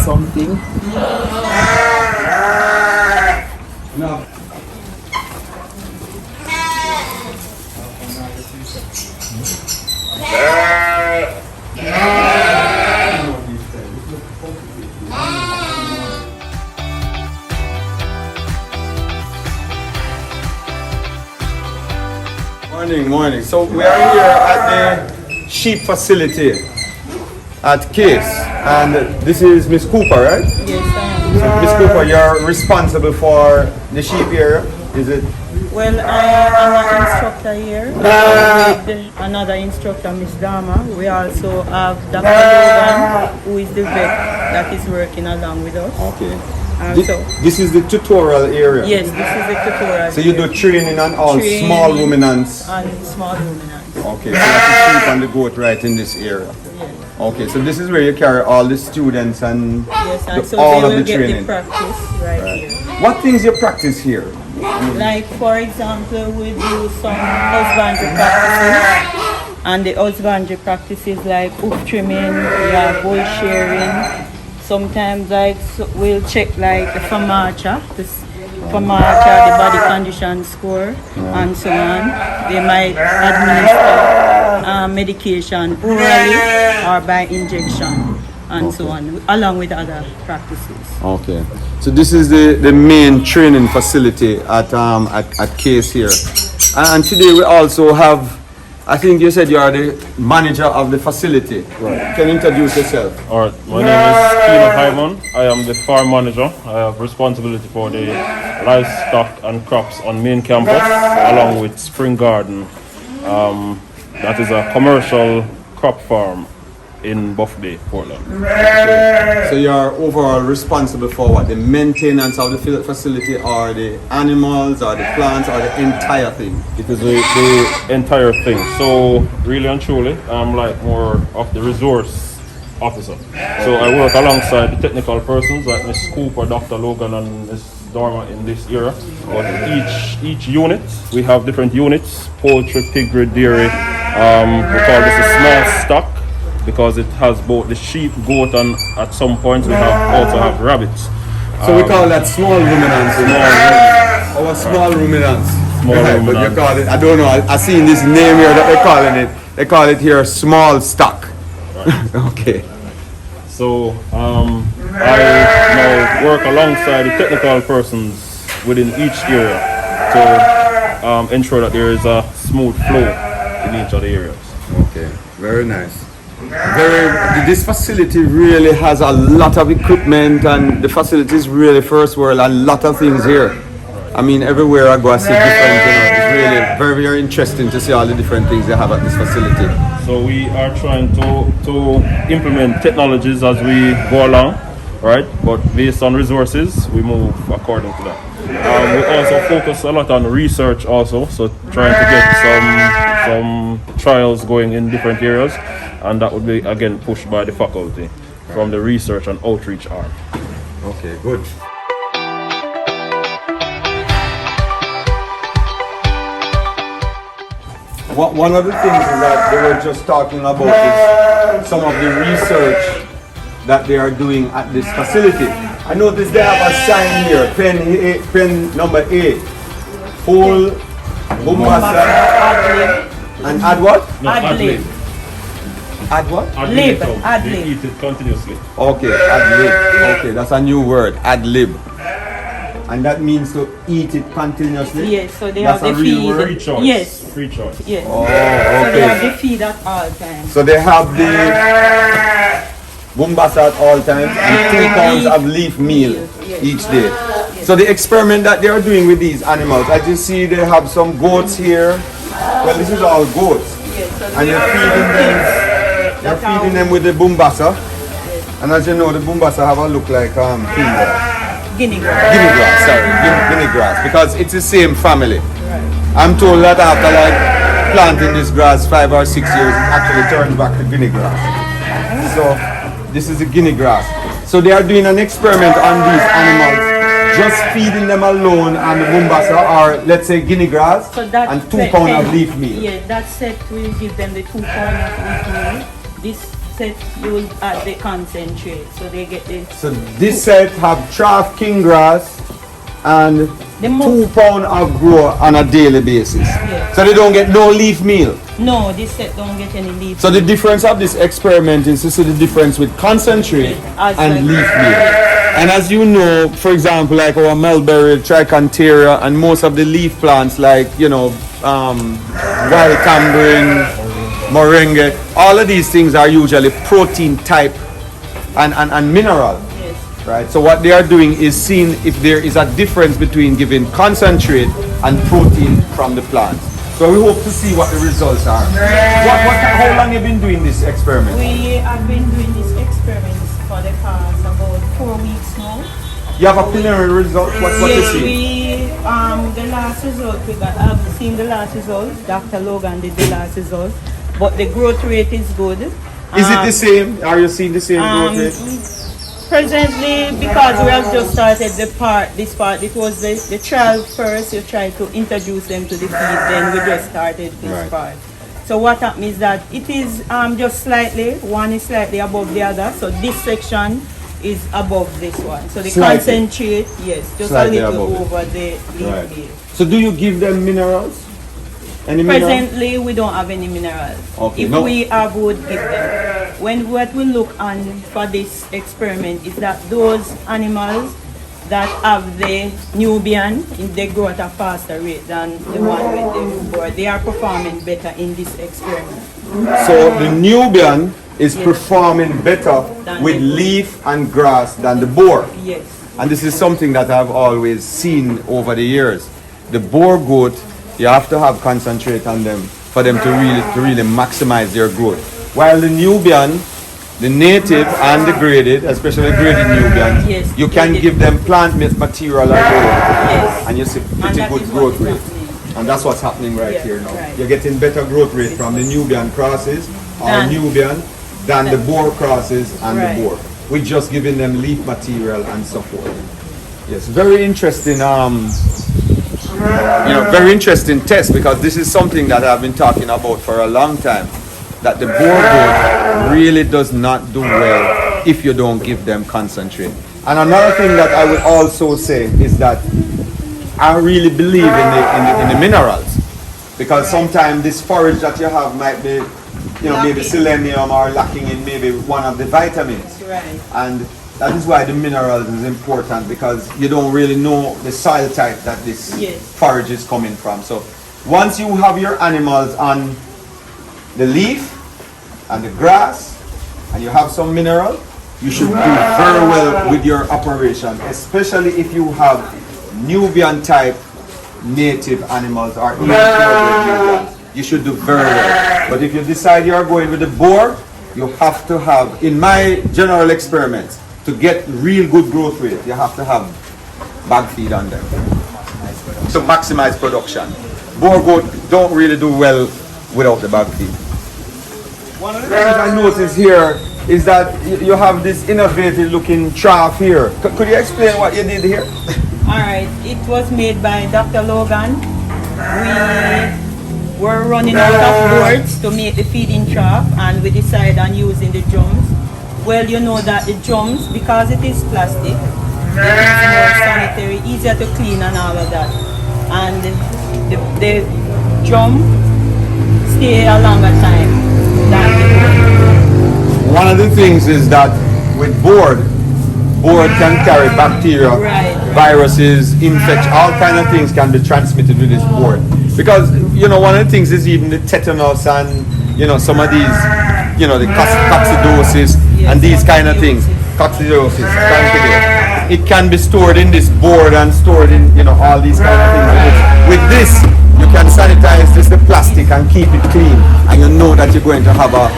Something. No. Morning. So we are here at the sheep facility at C.A.S.E, and this is Miss Cooper, right? Yes, I am. So Miss Cooper, you're responsible for the sheep area, is it? Well, I am an instructor here with another instructor, Miss Dama. We also have Dr. Logan, who is the vet that is working along with us. Okay. This is the tutorial area? Yes, this is the tutorial. So you do training on all small ruminants? On small ruminants. Okay, so that's the sheep and the goat right in this area? Yes. Okay, so this is where you carry all the students and, So all they of will the get training? the practice right here. What things you practice here? Like, for example, we do some husbandry practices. And the husbandry practices like hoof trimming, bull shearing. Sometimes we'll check like the FAMACHA, the body condition score, and so on. They might administer medication orally or by injection, and so on, along with other practices. Okay. So this is the main training facility at C.A.S.E here. And today we also have, I think you said you are the manager of the facility. Right. Can you introduce yourself? Alright, my name is Keenan Hyman. I am the farm manager. I have responsibility for the livestock and crops on main campus, along with Spring Garden. That is a commercial crop farm in Buff Bay, Portland. Okay. So you are overall responsible for what? The maintenance of the facility, or the animals, or the plants, or the entire thing? It is the entire thing. So really and truly, I'm like more of the resource officer. So I work alongside the technical persons like Ms. Cooper, Dr. Logan, and Ms. Dharma in this area. But each unit, we have different units: poultry, piggery, dairy. We call this a small stock, because it has both the sheep, goat, and at some point we also have rabbits. So we call that small ruminants. Our small ruminants. But you call it, I don't know, I seen this name here that they're calling it. They call it here small stock. Right. Okay. So I now work alongside the technical persons within each area to ensure that there is a smooth flow in each of the areas. Okay, very nice. This facility really has a lot of equipment, and the facility is really first world. A lot of things here. I mean, everywhere I go, I see different. It's really very, very interesting to see all the different things they have at this facility. So we are trying to implement technologies as we go along, right? But based on resources, we move according to that. We also focus a lot on research also, so trying to get some trials going in different areas, and that would be again pushed by the faculty from the research and outreach arm. Okay, good. One of the things that they were just talking about is some of the research that they are doing at this facility. I noticed they have a sign here, pen number 8, full Bumbasa and add what? No, ad lib. Add what? Ad lib. lib. Ad They lib. eat it continuously. Okay, ad lib. Okay, that's a new word, ad lib. And that means to eat it continuously? Yes, so they That's have the a real feed. word? Free choice. Yes. Free choice. Yes. Oh, So they have okay. the feed at all times. So they have the Bumbasa at all times and 2 pounds of leaf meal each day. So the experiment that they are doing with these animals, I just see they have some goats here. Well, this is all goats. Yes, so And they're feeding them with the Bumbasa. And as you know, the Bumbasa have a look like Guinea grass. Guinea grass, sorry, guinea grass, because it's the same family. I'm told that after like planting this grass 5 or 6 years, it actually turns back to guinea grass. So this is the guinea grass. So they are doing an experiment on these animals, just feeding them alone on the Bumbasa, or let's say guinea grass, So that and 2 pounds of leaf meal. Yeah, that set will give them the 2 pounds of leaf meal. This set you will add the concentrate, so they get this. So this set have chaff king grass and The 2 pounds of grow on a daily basis. Yeah. So they don't get no leaf meal. No, this set don't get any leaf. So the difference of this experiment is to see the difference with concentrate As and like- leaf meal. And as you know, for example, like our mulberry, trichantera, and most of the leaf plants like, wild tambourine, moringa, all of these things are usually protein type and mineral. Yes. Right? So what they are doing is seeing if there is a difference between giving concentrate and protein from the plant. So we hope to see what the results are. How long have you been doing this experiment? We have been doing these experiments for the past about 4 weeks now. You have a preliminary result? What you Yes, see? the last result we got, I've seen the last result. Dr. Logan did the last result, but the growth rate is good. Is it the same? Are you seeing the same growth rate? Presently, because we have just started this part, it was the trial first, you try to introduce them to the feed, then we just started this Right. part. So what happens is that it is just slightly, one is slightly above the other, so this section is above this one. So the Slightly. concentrate, yes, just Slightly a little above it. over the leaf Right. base. So do you give them minerals? Any minerals? Presently, we don't have any minerals. Okay, If no. we have, we would give them. What we look on for this experiment is that those animals that have the Nubian, they grow at a faster rate than the one with the boar. They are performing better in this experiment. So the Nubian is Yes. performing better Than with the boar. leaf and grass than the boar. Yes. And this is something that I've always seen over the years. The boar goat, you have to have concentrate on them for them to really maximize their growth. While the Nubian, the native and the graded, especially graded Nubian, Yes, you can graded. give them plant material as well, Yes. and you see pretty that good is what growth is rate. happening. And that's what's happening right Yes, here now. right. You're getting better growth rate from the Nubian crosses or Than- Nubian than the boar crosses and Right. the boar. We're just giving them leaf material and so forth. Yes, very interesting. Very interesting test, because this is something that I've been talking about for a long time. That the boar goat really does not do well if you don't give them concentrate. And another thing that I would also say is that I really believe in the minerals, because sometimes this forage that you have might be, maybe selenium or lacking in maybe one of the vitamins. Right. And that is why the minerals is important, because you don't really know the soil type that this Yes. forage is coming from. So once you have your animals on the leaf and the grass and you have some mineral, you should do very well with your operation, especially if you have Nubian type native animals or even purebred Nubians. You should do very well. But if you decide you are going with the boar, you have to have, in my general experiments, to get real good growth rate, you have to have bag feed on them to maximize production. Boar goat don't really do well without the bag feed. One of the things I noticed here is that you have this innovative looking trough here. Could you explain what you did here? All right, it was made by Dr. Logan. We were running out of boards to make the feeding trough, and we decided on using the drums. Well, you know that the drums, because it is plastic, it is more sanitary, easier to clean and all of that. And the drum stay a longer time than the board. One of the things is that with board can carry bacteria, Right. viruses, infection, all kind of things can be transmitted with this board. Because, one of the things is even the tetanus and, some of these, the coccidiosis and these kind of things. Coccidiosis, candida. It can be stored in this board and stored in, all these kind of things. With this, you can sanitize the plastic and keep it clean. And you know that you're going to have a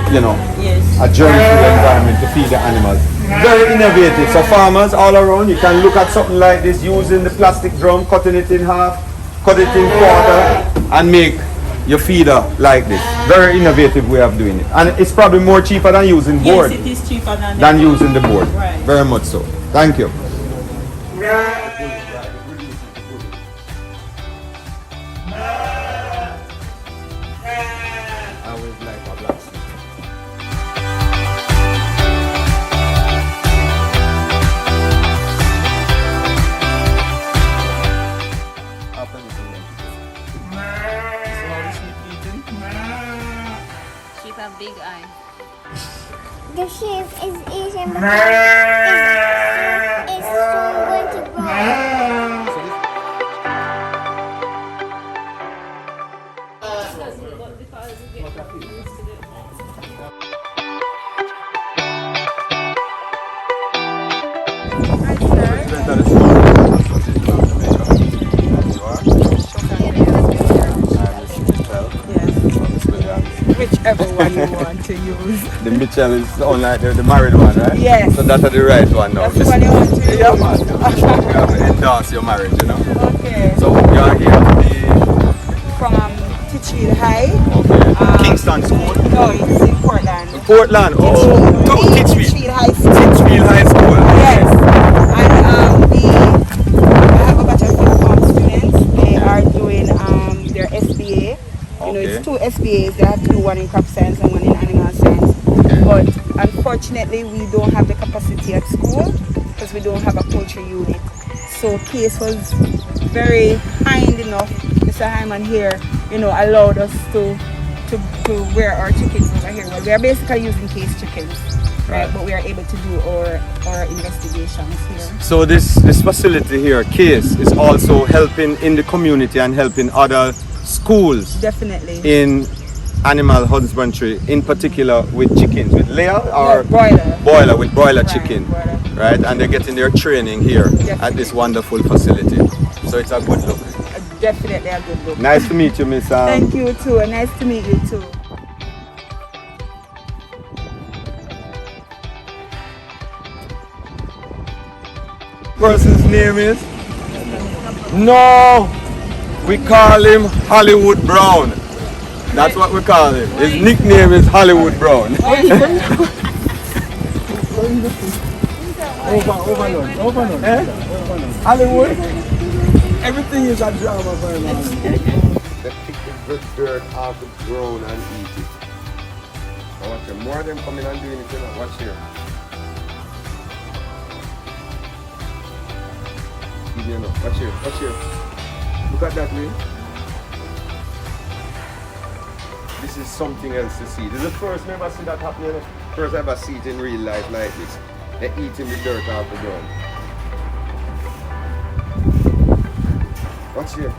Yes. a germ-free environment to feed the animals. Very innovative. So farmers all around, you can look at something like this, using the plastic drum, cutting it in half, cut it in quarter, and make your feeder like this. Very innovative way of doing it. And it's probably more cheaper than using board, Yes, it is cheaper than using the board. Right. Very much so. Thank you. I always like a blacksmith. have big eyes. The sheep is eating because it's soon going to grow. Whichever one you want to use. The Mitchell is only the married one, right? Yes. So that's the right one now. That's the one you want to use. Yeah, man. You have to endorse your marriage, you know. Okay. So you are here to be From Titchfield High. okay. Kingston School. No, it's in Portland. Portland. Oh, to Titchfield High School. Titchfield High School. Yes. And I have a bunch of farm students. They are doing their SBA. You know, it's 2 SBAs. They have to do one in crop science and one in animal science. But unfortunately, we don't have the capacity at school because we don't have a poultry unit. So C.A.S.E was very kind enough, Mr. Hyman here, you know, allowed us to rear our chickens over here. Well, we are basically using C.A.S.E chickens, right? But we are able to do our investigations here. So this facility here, C.A.S.E, is also helping in the community and helping other schools Definitely. in animal husbandry, in particular with chickens, with layer or broiler. With broiler Right, chicken, broiler. right? And they're getting their training here at this wonderful facility. So it's a good look. Definitely a good look. Nice to meet you, Miss. Thank you too, and nice to meet you too. Person's name is? No! We call him Hollywood Brown. That's what we call him. His nickname is Hollywood Brown. Overload. Eh? Hollywood? Everything is a drama for him. They pick the good dirt off the ground and eat it. Now watch here. More of them coming and doing it, you know. Watch here. You know. Watch here. Watch here. Look at that way. This is something else to see. This is the first time I ever see that happening. You know? First I ever see it in real life like this. They're eating the dirt off the ground. Watch here.